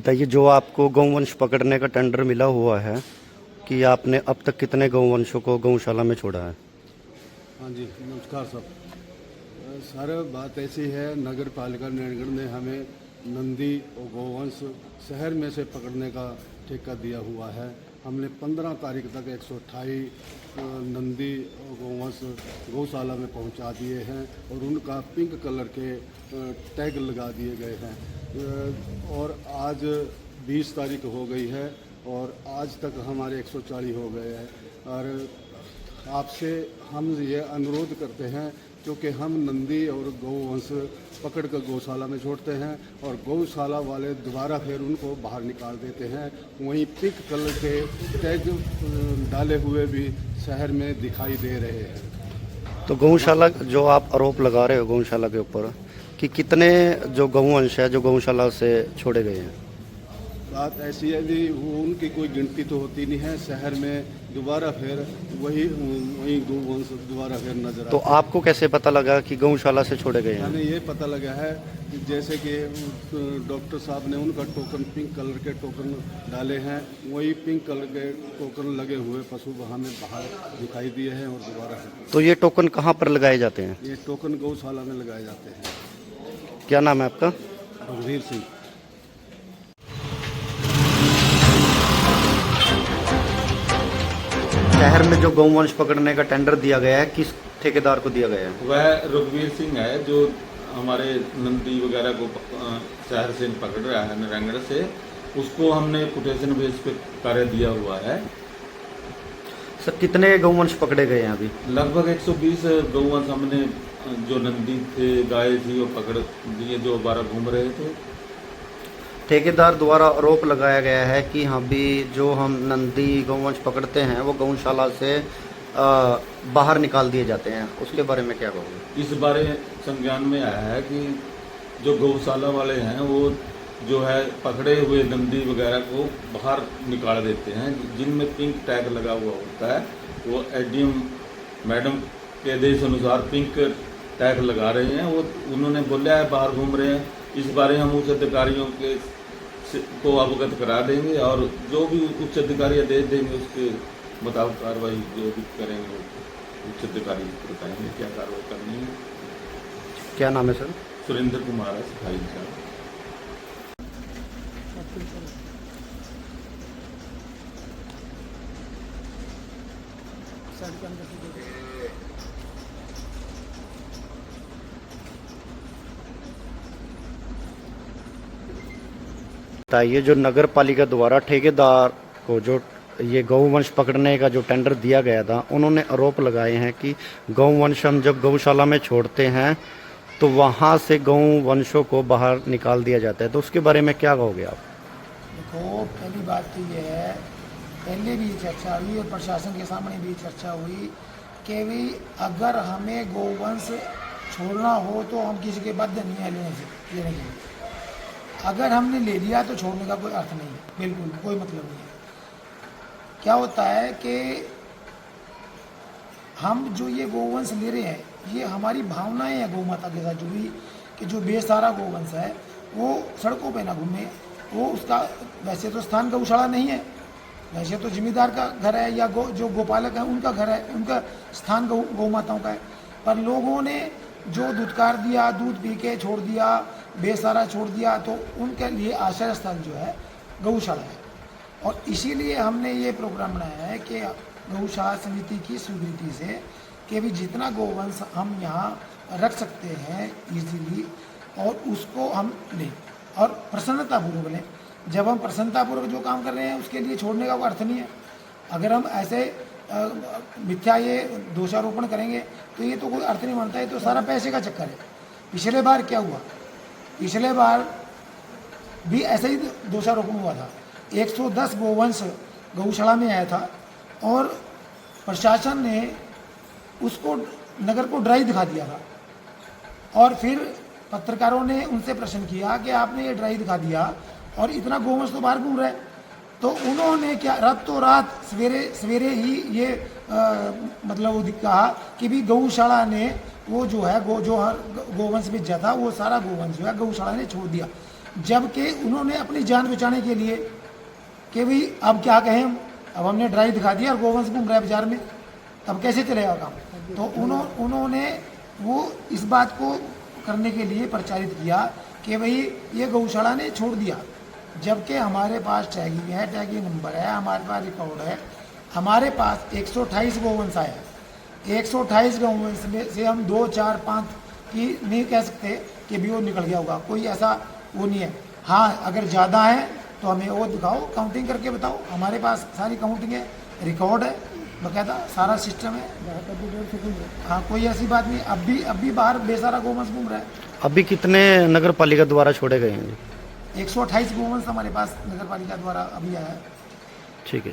बताइए, जो आपको गौवंश पकड़ने का टेंडर मिला हुआ है कि आपने अब तक कितने गौवंशों को गौशाला में छोड़ा है? हाँ जी, नमस्कार सब। सर, बात ऐसी है, नगर पालिका नैनगढ़ ने हमें नंदी और गौवंश शहर में से पकड़ने का ठेका दिया हुआ है। हमने 15 तारीख तक 128 नंदी और गौवंश गौशाला में पहुंचा दिए हैं और उनका पिंक कलर के टैग लगा दिए गए हैं। और आज 20 तारीख हो गई है और आज तक हमारे 140 हो गए हैं। और आपसे हम ये अनुरोध करते हैं, क्योंकि हम नंदी और गौवंश पकड़ कर गौशाला में छोड़ते हैं और गौशाला वाले दोबारा फिर उनको बाहर निकाल देते हैं। वहीं पिंक कलर के टैग डाले हुए भी शहर में दिखाई दे रहे हैं। तो गौशाला, जो आप आरोप लगा रहे हो गौशाला के ऊपर कि कितने जो गौवंश है जो गौशाला से छोड़े गए हैं? बात ऐसी है जी, वो उनकी कोई गिनती तो होती नहीं है। शहर में दोबारा फिर वही गौवंश दोबारा फिर नजर तो आते हैं। आपको कैसे पता लगा कि गौशाला से छोड़े गए हैं? हमें ये पता लगा है कि जैसे कि डॉक्टर साहब ने उनका टोकन, पिंक कलर के टोकन डाले हैं, वही पिंक कलर के टोकन लगे हुए पशु हमें बाहर दिखाई दिए हैं और दोबारा है। तो ये टोकन कहाँ पर लगाए जाते हैं? ये टोकन गौशाला में लगाए जाते हैं। क्या नाम है आपका? रघुवीर सिंह। शहर में जो गौवंश पकड़ने का टेंडर दिया गया है, किस ठेकेदार को दिया गया है? वह रघुवीर सिंह है, जो हमारे नंदी वगैरह को शहर से पकड़ रहा है, नारायणगढ़ से। उसको हमने कोटेशन बेस पे कार्य दिया हुआ है। सर, कितने गौवंश पकड़े गए हैं अभी? लगभग 120 गौवंश हमने, जो नंदी थे, गाय थी, वो पकड़ दिए, जो 12 घूम रहे थे। ठेकेदार द्वारा आरोप लगाया गया है कि हाँ भी जो हम नंदी गौवंश पकड़ते हैं वो गौशाला से बाहर निकाल दिए जाते हैं, उसके बारे में क्या कहोगे? इस बारे संज्ञान में आया है कि जो गौशाला वाले हैं वो जो है पकड़े हुए नंदी वगैरह को बाहर निकाल देते हैं, जिनमें पिंक टैग लगा हुआ होता है। वो एडीएम मैडम के आदेश अनुसार पिंक टैग लगा रहे हैं। वो उन्होंने बोला है बाहर घूम रहे हैं। इस बारे हम उच्च अधिकारियों के को अवगत करा देंगे और जो भी उच्च अधिकारी आदेश देंगे उसके मुताबिक कार्रवाई जो भी करेंगे उच्च अधिकारी बताएंगे क्या कार्रवाई करनी है। क्या नाम है सर? सुरेंद्र कुमार है, सिपाही साहब। बताइए, जो नगर पालिका द्वारा ठेकेदार को जो ये गौवंश पकड़ने का जो टेंडर दिया गया था, उन्होंने आरोप लगाए हैं कि गौवंश हम जब गौशाला में छोड़ते हैं तो वहाँ से गौवंशों को बाहर निकाल दिया जाता है, तो उसके बारे में क्या कहोगे आप? देखो, पहली बात तो ये है, पहले भी चर्चा हुई और प्रशासन के सामने भी चर्चा हुई कि भी अगर हमें गौवंश छोड़ना हो तो हम किसी के बाध्य नहीं है लेने के लिए। अगर हमने ले लिया तो छोड़ने का कोई अर्थ नहीं है, बिल्कुल कोई मतलब नहीं है। क्या होता है कि हम जो ये गौवंश ले रहे हैं, ये हमारी भावनाएं हैं गौ माता के साथ जुड़ी, कि जो बेसहारा गौवंश है वो सड़कों पे ना घूमे। वो उसका वैसे तो स्थान गौशाला नहीं है, वैसे तो जिम्मेदार का घर है या जो गोपालक है उनका घर है, उनका स्थान गौ माताओं का है। पर लोगों ने जो दुत्कार दिया, दूध पी के छोड़ दिया, बेसहारा छोड़ दिया, तो उनके लिए आश्रय स्थल जो है गौशाला है। और इसीलिए हमने ये प्रोग्राम बनाया है कि गौशाला समिति की स्वीकृति से कि भी जितना गौवंश हम यहाँ रख सकते हैं इजीली, और उसको हम लें और प्रसन्नतापूर्वक लें। जब हम प्रसन्नतापूर्वक जो काम कर रहे हैं उसके लिए छोड़ने का कोई अर्थ नहीं है। अगर हम ऐसे मिथ्या ये दोषारोपण करेंगे तो ये तो कोई अर्थ नहीं बनता है, तो सारा पैसे का चक्कर है। पिछले बार क्या हुआ, पिछले बार भी ऐसा ही दोषारोपण हुआ था। 110 गौवंश गौशाला में आया था और प्रशासन ने उसको नगर को ड्राई दिखा दिया था। और फिर पत्रकारों ने उनसे प्रश्न किया कि आपने ये ड्राई दिखा दिया और इतना गौवंश तो बाहर घूम रहा है। तो उन्होंने क्या रातों रात सवेरे ही ये मतलब वो कहा कि भी गौशाला ने वो जो है जो गौवंश बेचा था वो सारा गौवंश जो है गौशाला ने छोड़ दिया। जबकि उन्होंने अपनी जान बचाने के लिए कि भाई अब क्या कहें हम, अब हमने ड्राइव दिखा दिया और गोवंश घूम रहा है बाजार में, तब कैसे चलेगा काम। तो उन्होंने वो इस बात को करने के लिए प्रचारित किया कि भाई ये गौशाला ने छोड़ दिया, जबकि हमारे पास टैगिंग है, टैगिंग नंबर है, हमारे पास रिकॉर्ड है, हमारे पास 128 गौवंश आए हैं। 128 गौवंश में से हम 2, 4, 5 की नहीं कह सकते कि भी वो निकल गया होगा, कोई ऐसा वो नहीं है। हाँ, अगर ज़्यादा है तो हमें वो दिखाओ, काउंटिंग करके बताओ, हमारे पास सारी काउंटिंग है, रिकॉर्ड है, बाकायदा सारा सिस्टम है। हाँ, कोई ऐसी बात नहीं। अब भी बाहर बेसारा गौवंश घूम रहा है। अभी कितने नगर पालिका द्वारा छोड़े गए हैं जी? 128 गौवंश हमारे पास नगर पालिका द्वारा अभी आया है। ठीक है।